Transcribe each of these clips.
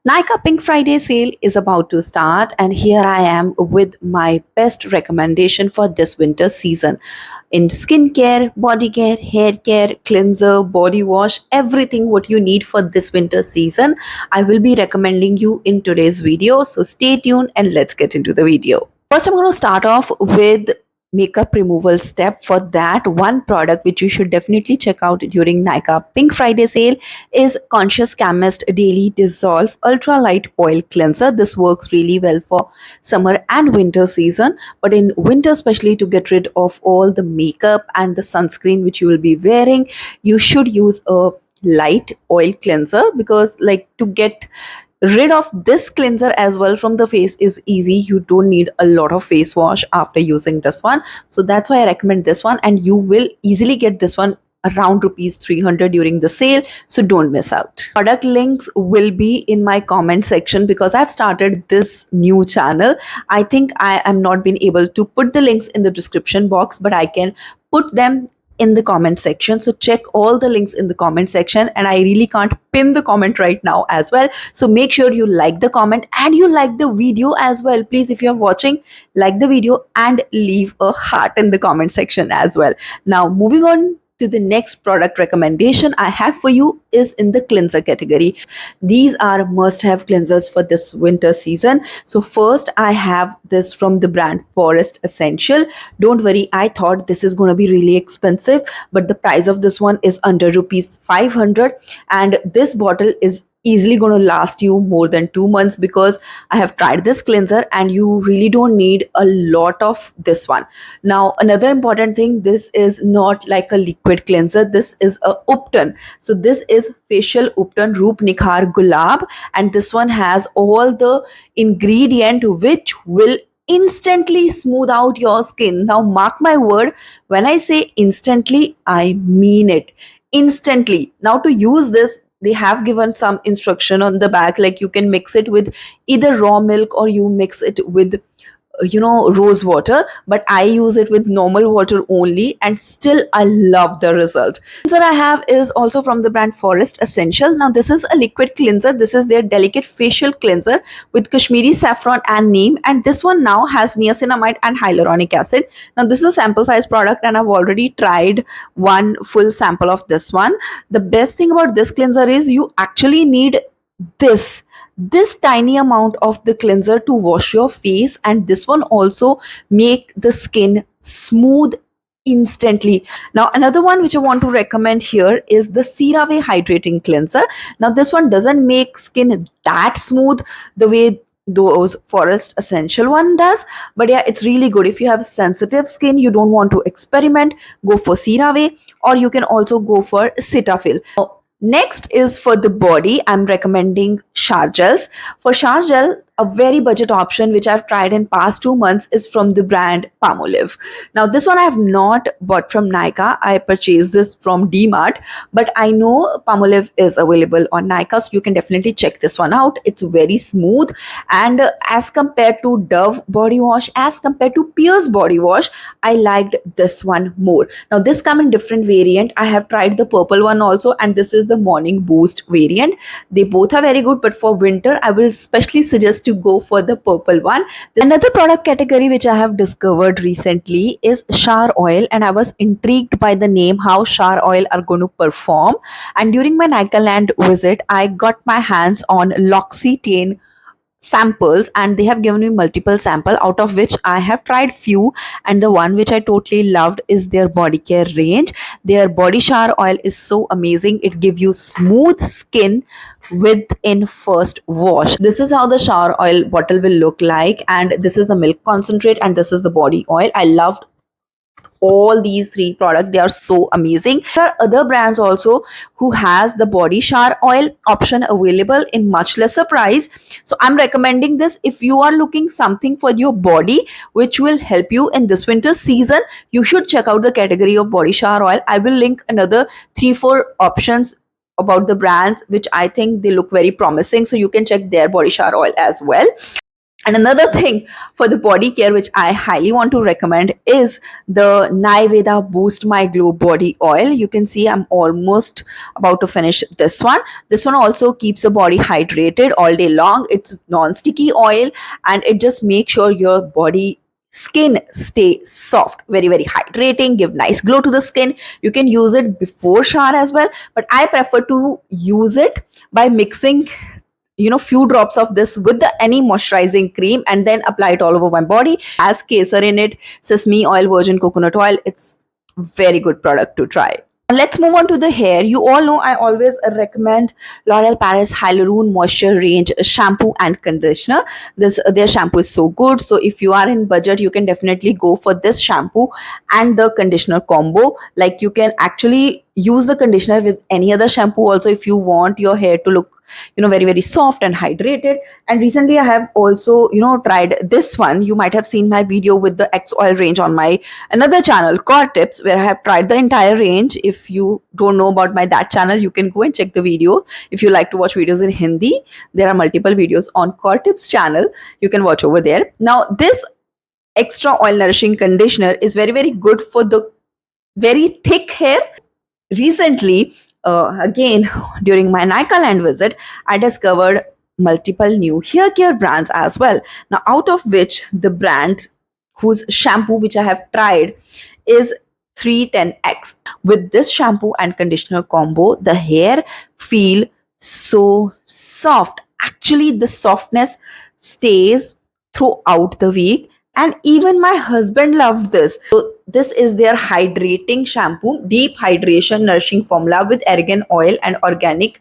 Nykaa Pink Friday sale is about to start, and here I am with my best recommendation for this winter season in skincare, body care, hair care, cleanser, body wash, everything what you need for this winter season. I will be recommending you in today's video. So stay tuned and let's get into the video. First, I'm going to start off with makeup removal step. For that, one product which you should definitely check out during Nykaa Pink Friday sale is Conscious Chemist Daily Dissolve Ultra Light Oil Cleanser. This works really well for summer and winter season, but in winter especially, to get rid of all the makeup and the sunscreen which you will be wearing, you should use a light oil cleanser, because like to get rid of this cleanser as well from the face is easy. You don't need a lot of face wash after using this one, so that's why I recommend this one, and you will easily get this one around rupees 300 during the sale, so don't miss out. Product links will be in my comment section because I've started this new channel. I think I am not been able to put the links in the description box, but I can put them in the comment section, so check all the links in the comment section, and I really can't pin the comment right now as well, so make sure you like the comment and you like the video as well. Please, if you're watching, like the video and leave a heart in the comment section as well. Now moving on to the next product recommendation I have for you is in the cleanser category. These are must-have cleansers for this winter season. So first, I have this from the brand Forest Essential. Don't worry, I thought this is going to be really expensive, but the price of this one is under rupees 500, and this bottle is easily going to last you more than 2 months, because I have tried this cleanser and you really don't need a lot of this one. Now another important thing, this is not like a liquid cleanser, this is a Upton. So this is facial Upton Roop Nikhar Gulab, and this one has all the ingredient which will instantly smooth out your skin. Now mark my word, when I say instantly, I mean it instantly. Now to use this, they have given some instruction on the back, like you can mix it with either raw milk or you mix it with rose water, but I use it with normal water only, and still I love the result. Cleanser I have is also from the brand Forest Essential. Now this is a liquid cleanser. This is their delicate facial cleanser with Kashmiri saffron and neem, and this one now has niacinamide and hyaluronic acid. Now this is a sample size product, and I've already tried one full sample of this one. The best thing about this cleanser is you actually need this tiny amount of the cleanser to wash your face, and this one also make the skin smooth instantly. Now another one which I want to recommend here is the CeraVe hydrating cleanser. Now this one doesn't make skin that smooth the way those Forest Essential one does, but yeah, it's really good. If you have sensitive skin, you don't want to experiment, go for CeraVe, or you can also go for Cetaphil. Next is for the body, I'm recommending shower gels. For shower gel, a very budget option which I've tried in past 2 months is from the brand Palmolive. Now this one I have not bought from Nykaa. I purchased this from DMart, but I know Palmolive is available on Nykaa, so you can definitely check this one out. It's very smooth, and as compared to Dove body wash, as compared to Pierce body wash, I liked this one more. Now this come in different variant. I have tried the purple one also, and this is the morning boost variant. They both are very good, but for winter I will especially suggest to go for the purple one. Another product category which I have discovered recently is shower oil, and I was intrigued by the name, how shower oil are going to perform. And during my Nagaland visit, I got my hands on L'Occitane samples, and they have given me multiple sample, out of which I have tried few, and the one which I totally loved is their body care range. Their body shower oil is so amazing. It gives you smooth skin within first wash. This is how the shower oil bottle will look like, and this is the milk concentrate, and this is the body oil. I loved all these three products. They are so amazing. There are other brands also who has the body shower oil option available in much lesser price, so I'm recommending this. If you are looking something for your body which will help you in this winter season, you should check out the category of body shower oil. I will link another 3-4 options about the brands which I think they look very promising, so you can check their body shower oil as well. And another thing for the body care, which I highly want to recommend, is the Nayurveda Boost My Glow Body Oil. You can see I'm almost about to finish this one. This one also keeps the body hydrated all day long. It's non-sticky oil, and it just makes sure your body skin stay soft, very very hydrating, give nice glow to the skin. You can use it before shower as well, but I prefer to use it by mixing few drops of this with the any moisturizing cream and then apply it all over my body. As kesar in it, sesame oil, virgin coconut oil, it's very good product to try. Let's move on to the hair. You all know I always recommend L'Oreal Paris Hyalurone Moisture Range shampoo and conditioner. This their shampoo is so good. So if you are in budget, you can definitely go for this shampoo and the conditioner combo. Like you can actually use the conditioner with any other shampoo also if you want your hair to look very very soft and hydrated. And recently I have also tried this one. You might have seen my video with the X oil range on my another channel, Core Tips, where I have tried the entire range. If you don't know about my that channel, you can go and check the video. If you like to watch videos in Hindi, there are multiple videos on Core Tips channel. You can watch over there. Now this extra oil nourishing conditioner is very very good for the very thick hair. Recently, again, during my Nikaland visit, I discovered multiple new hair care brands as well. Now, out of which the brand whose shampoo which I have tried is 310X. With this shampoo and conditioner combo, the hair feel so soft. Actually, the softness stays throughout the week, and even my husband loved this. So this is their hydrating shampoo, deep hydration nourishing formula with argan oil and organic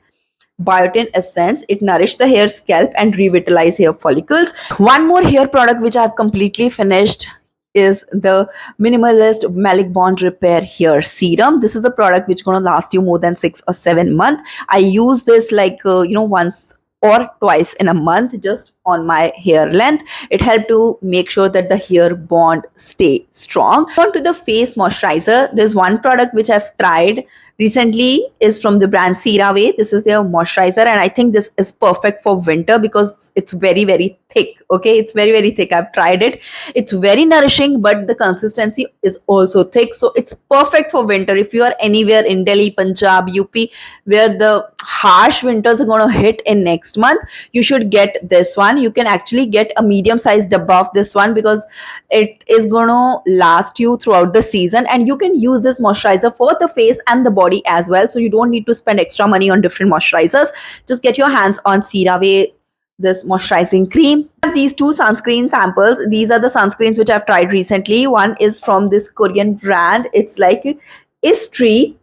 biotin essence. It nourishes the hair scalp and revitalize hair follicles. One more hair product which I've completely finished is the Minimalist Malic Bond Repair Hair Serum. This is the product which gonna last you more than 6 or 7 months. I use this like once or twice in a month just on my hair length. It helped to make sure that the hair bond stay strong. On to the face moisturizer, there's one product which I've tried recently is from the brand CeraVe. This is their moisturizer, and I think this is perfect for winter because it's very very thick. Okay, it's very very thick. I've tried it. It's very nourishing, but the consistency is also thick, so it's perfect for winter. If you are anywhere in Delhi, Punjab, UP, where the harsh winters are going to hit in next month, you should get this one. You can actually get a medium sized dabba of this one because it is going to last you throughout the season, and you can use this moisturizer for the face and the body as well, so you don't need to spend extra money on different moisturizers. Just get your hands on CeraVe, this moisturizing cream. These two sunscreen samples. These are the sunscreens which I've tried recently. One is from this Korean brand. It's like Istri.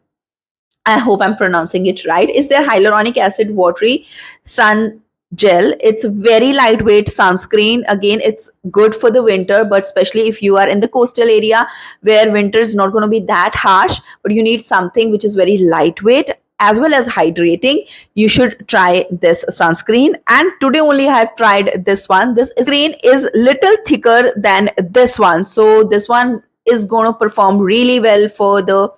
I hope I'm pronouncing it right. Is their hyaluronic acid watery sun gel. It's very lightweight sunscreen. Again, it's good for the winter, but especially if you are in the coastal area where winter is not going to be that harsh, but you need something which is very lightweight as well as hydrating, you should try this sunscreen. And today only I have tried this one. This screen is little thicker than this one, so this one is going to perform really well for the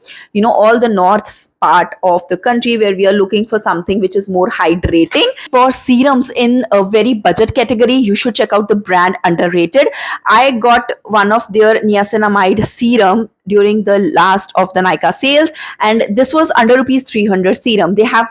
all the north part of the country where we are looking for something which is more hydrating. For serums in a very budget category, you should check out the brand Underrated. I got one of their niacinamide serum during the last of the Nykaa sales, and this was under rupees 300 serum. They have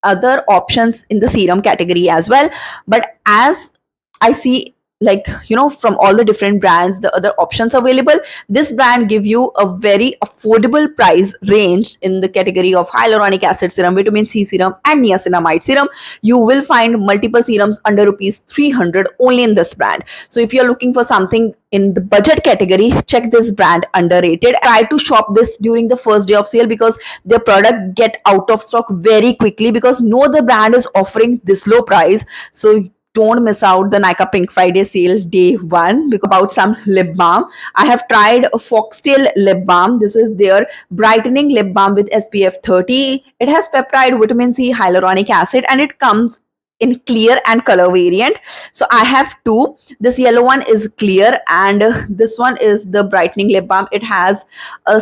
other options in the serum category as well, but as I see, like from all the different brands, the other options available, this brand give you a very affordable price range in the category of hyaluronic acid serum, vitamin C serum, and niacinamide serum. You will find multiple serums under rupees 300 only in this brand. So if you're looking for something in the budget category, check this brand Underrated. Try to shop this during the first day of sale because their product get out of stock very quickly, because no other brand is offering this low price. So don't miss out the Nykaa Pink Friday sale day one. Because about some lip balm, I have tried a Foxtail lip balm. This is their brightening lip balm with SPF 30. It has peptide, vitamin C, hyaluronic acid, and it comes in clear and color variant. So I have two. This yellow one is clear, and this one is the brightening lip balm. It has a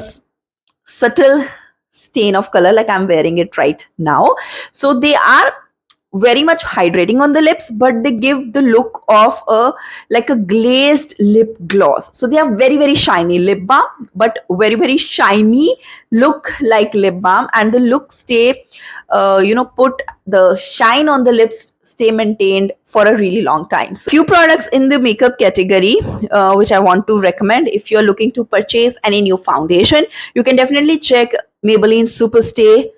subtle stain of color, like I'm wearing it right now. So they are very much hydrating on the lips, but they give the look of a like a glazed lip gloss. So they are very very shiny lip balm, but very very shiny look like lip balm, and the look stay put the shine on the lips stay maintained for a really long time. So few products in the makeup category which I want to recommend. If you're looking to purchase any new foundation, you can definitely check Maybelline Superstay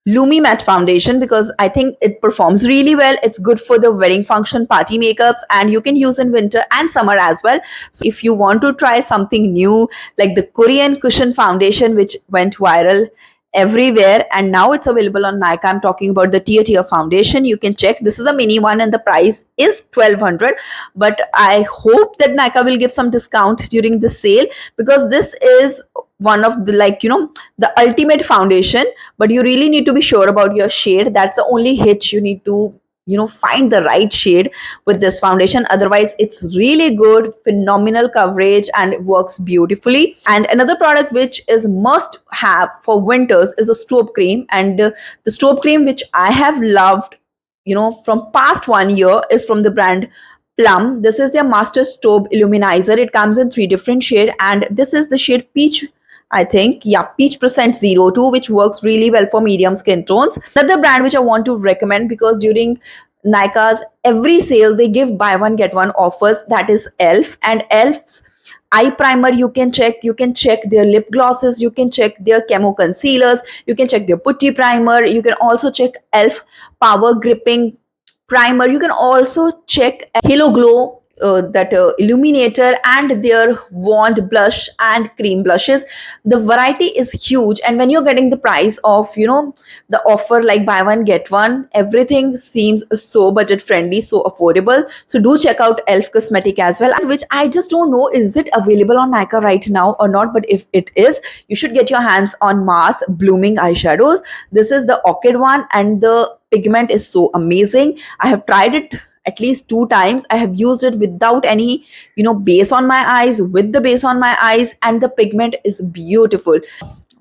Lumi Matte Foundation, because I think it performs really well. It's good for the wedding function party makeups, and you can use in winter and summer as well. So if you want to try something new like the Korean cushion foundation, which went viral everywhere and now it's available on Nykaa, I'm talking about the tier foundation. You can check. This is a mini one and the price is 1200, but I hope that Nykaa will give some discount during the sale, because this is one of the the ultimate foundation, but you really need to be sure about your shade. That's the only hitch. You need to find the right shade with this foundation. Otherwise it's really good, phenomenal coverage, and it works beautifully. And another product which is must have for winters is a strobe cream, and the strobe cream which I have loved from past 1 year is from the brand Plum. This is their Master Strobe Illuminizer. It comes in 3 different shades, and this is the shade Peach, I think. Yeah, Peach Percent 02, which works really well for medium skin tones. Another brand which I want to recommend, because during Nykaa's every sale, they give buy one get one offers. That is Elf, and Elf's eye primer you can check. You can check their lip glosses. You can check their camo concealers. You can check their putty primer. You can also check Elf Power Gripping Primer. You can also check Halo Glow, that illuminator, and their wand blush and cream blushes. The variety is huge, and when you're getting the price of the offer like buy one get one, everything seems so budget friendly, so affordable. So do check out Elf Cosmetic as well, which I just don't know is it available on Nykaa right now or not, but if it is, you should get your hands on Mars Blooming eyeshadows. This is the Orchid one, and the pigment is so amazing. I have tried it at least 2 times. I have used it without any base on my eyes, with the base on my eyes, and the pigment is beautiful.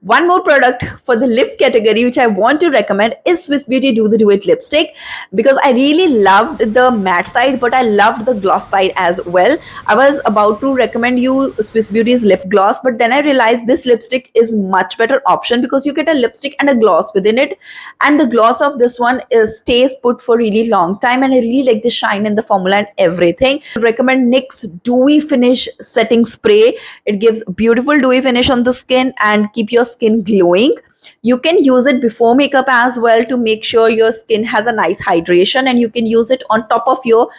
One more product for the lip category which I want to recommend is Swiss Beauty Do the Do It lipstick, because I really loved the matte side, but I loved the gloss side as well. I was about to recommend you Swiss Beauty's lip gloss, but then I realized this lipstick is much better option, because you get a lipstick and a gloss within it, and the gloss of this one stays put for really long time, and I really like the shine in the formula and everything. I recommend NYX Dewy Finish Setting Spray. It gives beautiful dewy finish on the skin and keep your skin glowing. You can use it before makeup as well to make sure your skin has a nice hydration, and you can use it on top of your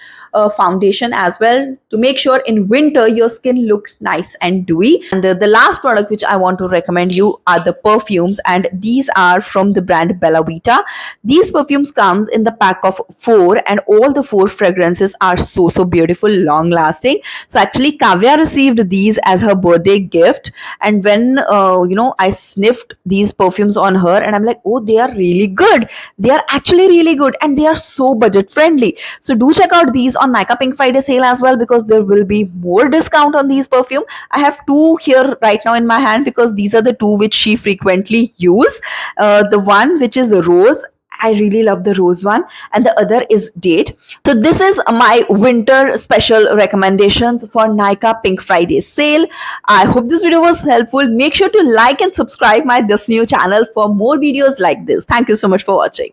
foundation as well to make sure in winter your skin look nice and dewy. And the last product which I want to recommend you are the perfumes, and these are from the brand Bella Vita. These perfumes comes in the pack of 4, and all the 4 fragrances are so beautiful, long lasting. So actually Kavya received these as her birthday gift, and when I sniffed these perfumes on her, and I'm like, oh, they are really good. They are actually really good, and they are so budget friendly. So do check out these on Nykaa Pink Friday sale as well, because there will be more discount on these perfume. I have 2 here right now in my hand, because these are the 2 which she frequently use. The one which is rose, I really love the rose one, and the other is date. So this is my winter special recommendations for Nykaa Pink Friday sale. I hope this video was helpful. Make sure to like and subscribe my This New channel for more videos like this. Thank you so much for watching.